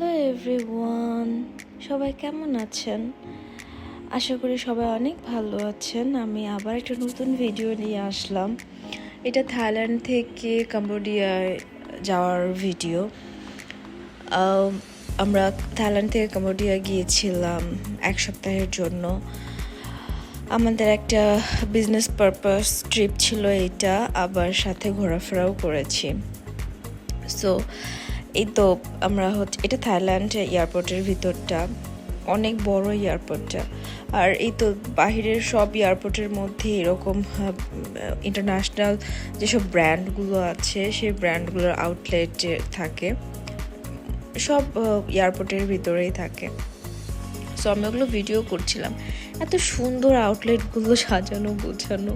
Hello everyone, সবাই কেমন আছেন? আশা করি সবাই অনেক ভালো আছেন। আমি আবার একটা নতুন ভিডিও নিয়ে আসলাম। এটা থাইল্যান্ড থেকে কম্বোডিয়ায় যাওয়ার ভিডিও। আমরা থাইল্যান্ড থেকে কম্বোডিয়া গিয়েছিলাম এক সপ্তাহের জন্য। আমাদের একটা বিজনেস পারপাস ট্রিপ ছিল এটা, আবার সাথে ঘোরাফেরাও করেছি। সো এই তো আমরা এটা থাইল্যান্ড এয়ারপোর্টের ভিতরটা, অনেক বড় এয়ারপোর্টটা। আর এই তো বাহিরের সব এয়ারপোর্টের মধ্যে এরকম ইন্টারন্যাশনাল যেসব ব্র্যান্ডগুলো আছে সেই ব্র্যান্ডগুলোর আউটলেট থাকে, সব এয়ারপোর্টের ভিতরেই থাকে। সো আমি ওগুলো ভিডিও করছিলাম, এত সুন্দর আউটলেটগুলো সাজানো গোছানো।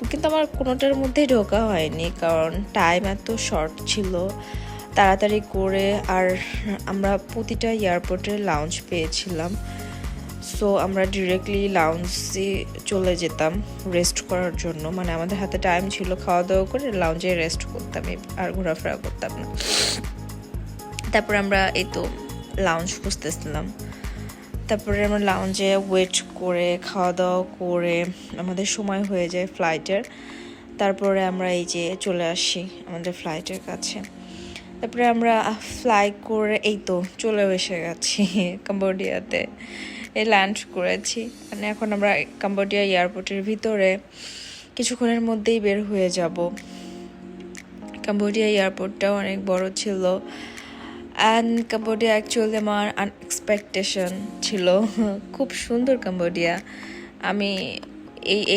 কিন্তু আমার কোনোটার মধ্যে ঢোকা হয়নি, কারণ টাইম এত শর্ট ছিল। তাড়াতাড়ি করে আর আমরা প্রতিটা এয়ারপোর্টে লাউঞ্জ পেয়েছিলাম। সো আমরা ডিরেক্টলি লাউঞ্জে চলে যেতাম রেস্ট করার জন্য। মানে আমাদের হাতে টাইম ছিল, খাওয়া দাওয়া করে লাউঞ্জে রেস্ট করতাম, আর ঘোরাফেরা করতাম না। তারপরে আমরা এই তো লাউঞ্জ খুঁজতেছিলাম। তারপরে আমরা লাউঞ্জে ওয়েট করে খাওয়া দাওয়া করে আমাদের সময় হয়ে যায় ফ্লাইটের। তারপরে আমরা এই যে চলে আসি আমাদের ফ্লাইটের কাছে। তারপরে আমরা ফ্লাই করে এই তো চলে এসে গেছি কম্বোডিয়াতে, ল্যান্ড করেছি। মানে এখন আমরা কম্বোডিয়া এয়ারপোর্টের ভিতরে কিছুক্ষণের মধ্যেই বের হয়ে যাব। কম্বোডিয়া এয়ারপোর্টটাও অনেক বড় ছিল। অ্যান্ড কম্বোডিয়া অ্যাকচুয়ালি আমার আনএক্সপেকটেশন ছিল। খুব সুন্দর কম্বোডিয়া। আমি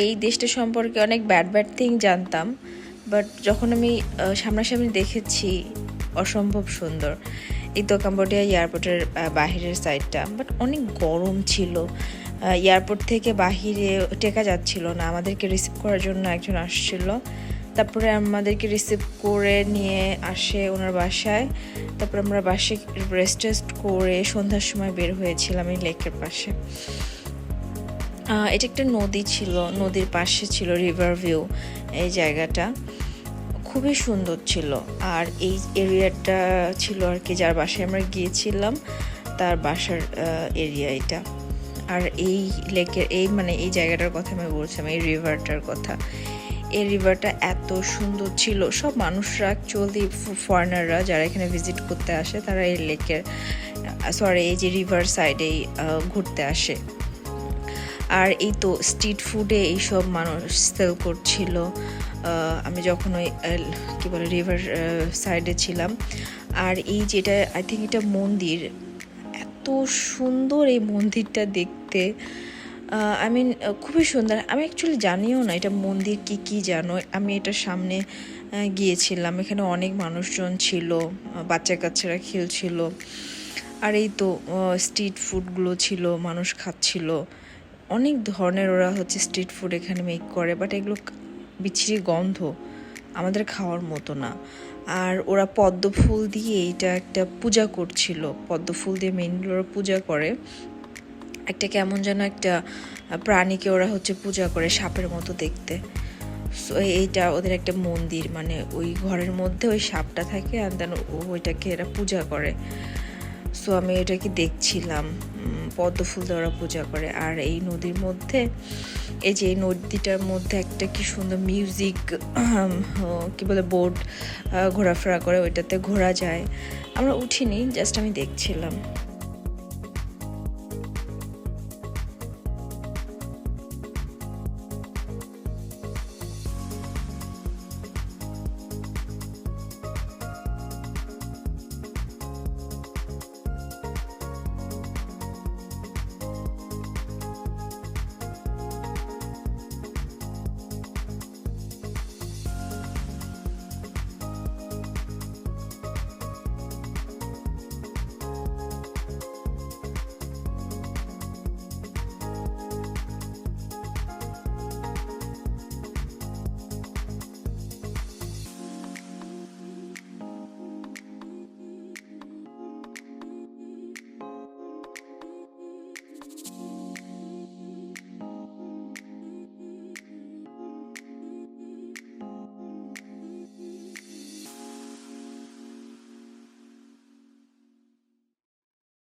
এই দেশটা সম্পর্কে অনেক ব্যাড থিং জানতাম, বাট যখন আমি সামনাসামনি দেখেছি অসম্ভব সুন্দর। এই তো কম্বোডিয়া এয়ারপোর্টের বাহিরের সাইডটা, বাট অনেক গরম ছিল। এয়ারপোর্ট থেকে বাহিরে টেকা যাচ্ছিল না। আমাদেরকে রিসিভ করার জন্য একজন আসছিল, তারপরে আমাদেরকে রিসিভ করে নিয়ে আসে ওনার বাসায়। তারপরে আমরা বাসায় রেস্ট করে সন্ধ্যার সময় বের হয়েছিলাম এই লেকের পাশে। এটা একটা নদী ছিল, নদীর পাশে ছিল রিভার ভিউ। এই জায়গাটা খুবই সুন্দর ছিল। আর এই এরিয়াটা ছিল আর কি যার বাসায় আমরা গিয়েছিলাম তার বাসার এরিয়া এটা। আর এই লেকের এই জায়গাটার কথা আমি বলছিলাম, এই রিভারটার কথা। এই রিভারটা এত সুন্দর ছিল। সব মানুষরা অ্যাকচুয়ালি ফরেনাররা যারা এখানে ভিজিট করতে আসে তারা এই এই যে রিভার সাইডেই ঘুরতে আসে। আর এই তো স্ট্রিট ফুডে এইসব মানুষ সেল করছিল। আমি যখন ওই রিভার সাইডে ছিলাম। আর এই যেটা আই থিঙ্ক এটা মন্দির, এত সুন্দর এই মন্দিরটা দেখতে। খুবই সুন্দর। আমি অ্যাকচুয়ালি জানিও না এটা মন্দির কি জানো। আমি এটার সামনে গিয়েছিলাম, এখানে অনেক মানুষজন ছিল, বাচ্চা কাচ্চারা খেলছিল। আর এই তো স্ট্রিট ফুডগুলো ছিল, মানুষ খাচ্ছিল। অনেক ধরনের ওরা স্ট্রিট ফুড এখানে মেক করে, বাট এগুলো বিচ্ছিরি গন্ধ, আমাদের খাওয়ার মতো না। আর ওরা পদ্ম ফুল দিয়ে এটা একটা পূজা করছিল। পদ্ম ফুল দিয়ে মেইনলি ওরা পূজা করে। একটা কেমন যেন একটা প্রাণীকে ওরা পূজা করে, সাপের মতো দেখতে। সো এইটা ওদের একটা মন্দির, মানে ওই ঘরের মধ্যে ওই সাপটা থাকে, আর দেন ওইটাকে এরা পূজা করে। সো আমি এটাকে দেখছিলাম, পদ্ম ফুল দিয়ে ওরা পূজা করে। আর এই নদীর মধ্যে এই যে নদীটার মধ্যে একটা কি সুন্দর মিউজিক বোট ঘোরাফেরা করে, ওইটাতে ঘোরা যায়। আমরা উঠিনি, জাস্ট আমি দেখছিলাম।